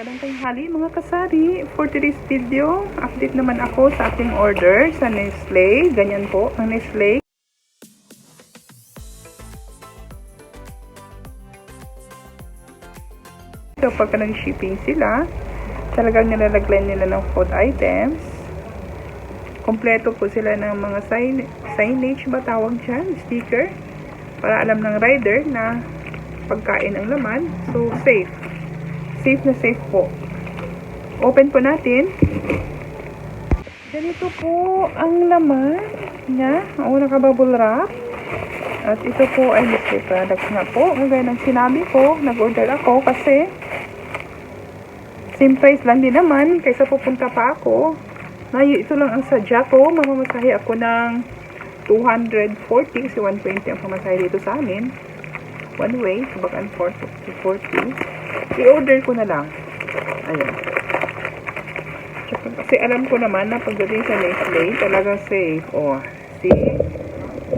Magandang tanghali mga kasari. For today's video, update naman ako sa ating order sa Nestle. Ganyan po ang Nestle. So pagka nag-shipping sila, talagang nilalagyan nila ng food items. Kompleto po sila ng mga signage ba tawag dyan, sticker, para alam ng rider na pagkain ang laman. So safe na safe po. Open po natin. Ganito po ang laman niya. Naka-bubble wrap. At ito po ay Nestle products nga po. Kagaya ng sinabi ko, nag-order ako kasi same price lang din naman kaysa pupunta pa ako. Ngayon, ito lang ang sadya ko. Mamamasahe ako ng 240 kasi 120 ang pamasahe dito sa amin. One way, back and forth, 240. I-order ko na lang. Ayan. Kasi alam ko naman na pagdating sa Nestle, talagang safe. O, see?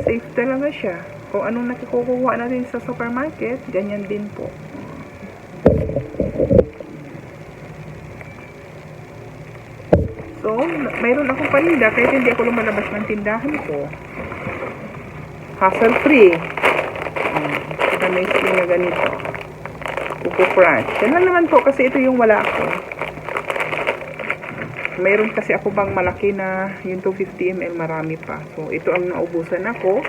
Safe talaga siya. Kung anong nakikukuha natin sa supermarket, ganyan din po. So, mayroon akong paninda kahit hindi ako lumalabas ng tindahan ko. Hassle-free. Ito may skin na ganito. Coco Crunch. Yan lang naman po kasi ito yung wala ako. Mayroon kasi ako bang malaki na yung 250 ml, marami pa. So, ito ang naubusan ako.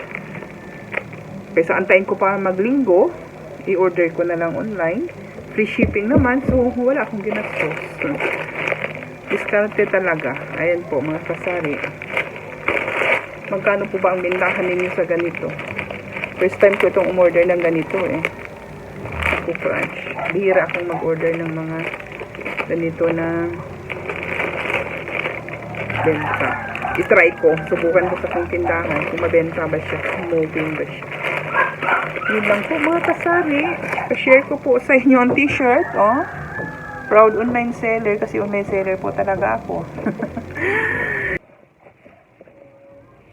Kaysa antayin ko pa maglinggo, i-order ko na lang online. Free shipping naman, so wala akong ginastos. Diskarte talaga. Ayan po, mga kasari. Magkano po ba ang bintahan ninyo sa ganito? First time ko itong umorder ng ganito eh. Coco Crunch. Bihira akong mag-order ng mga ganito na benta. I-try ko. Subukan ko sa kong tindahan kung mabenta ba siya. Moving ba siya. Yun lang po mga kasari. Pa-share ko po sa inyo ang t-shirt. Oh. Proud online seller kasi online seller po talaga ako.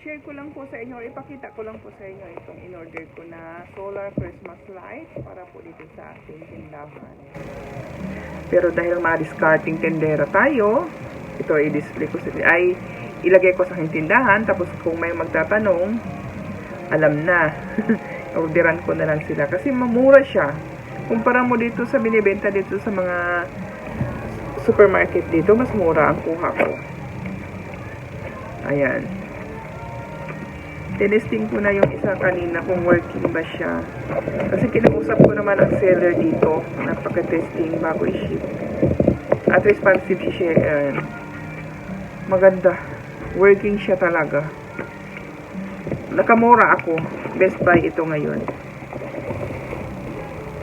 Share ko lang po sa inyo, ipakita ko lang po sa inyo itong in-order ko na solar Christmas light para po dito sa ating tindahan. Pero dahil ma-discarding tendera tayo, ito i-display ko ay ilagay ko sa aking tindahan, tapos kung may magtatanong, alam na. Orderan ko na lang sila kasi mamura siya. Kumpara mo dito sa binibenta dito sa mga supermarket dito, mas mura ang kuha ko. Ayan. Tinesting ko na yung isa kanina kung working ba siya. Kasi kinausap ko naman ang seller dito. Napaka-testing bago i-ship. At responsive siya. Maganda. Working siya talaga. Nakamura ako. Best buy ito ngayon.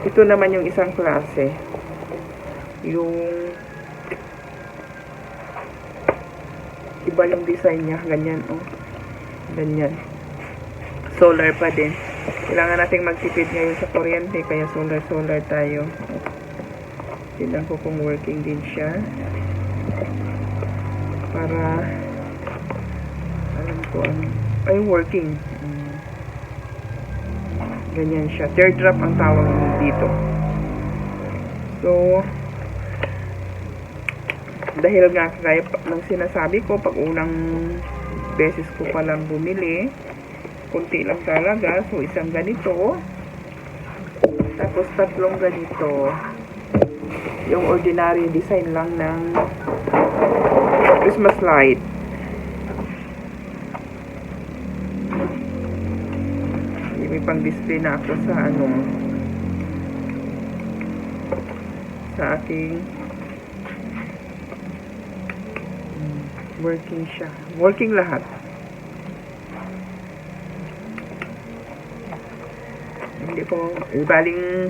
Ito naman yung isang klase. Yung iba yung design niya. Ganyan, oh. Ganyan. Solar pa din. Kailangan nating magtipid ngayon sa kuryente, kaya solar tayo. Tignan ko kung working din siya. Para alam ko ay working. Ganyan siya. Teardrop ang tawag dito. So, dahil nga kaya ng sinasabi ko, pag unang beses ko palang bumili, kunti lang talaga. So, isang ganito. Tapos, tatlong ganito. Yung ordinary design lang ng Christmas light. May pang display na ako sa sa aking working siya. Working lahat. Hindi ko, baling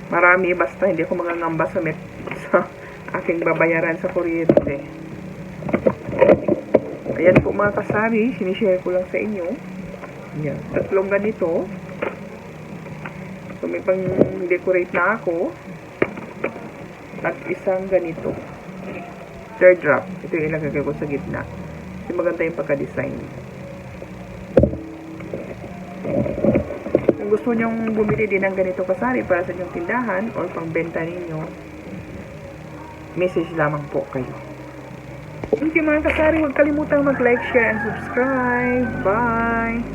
marami, basta hindi ko mangangamba sa aking babayaran sa kuryente. Ayan po mga kasari, sinishare ko lang sa inyo. Ayan, tatlong ganito. So may pang decorate na ako. At isang ganito. Teardrop. Ito yung ilagay ko sa gitna. Kasi maganda yung pagka-design. Kung gusto nyong bumili din ng ganito kasari para sa inyong tindahan or pangbenta ninyo, message lamang po kayo. Thank you mga kasari. Huwag kalimutang mag-like, share, and subscribe. Bye!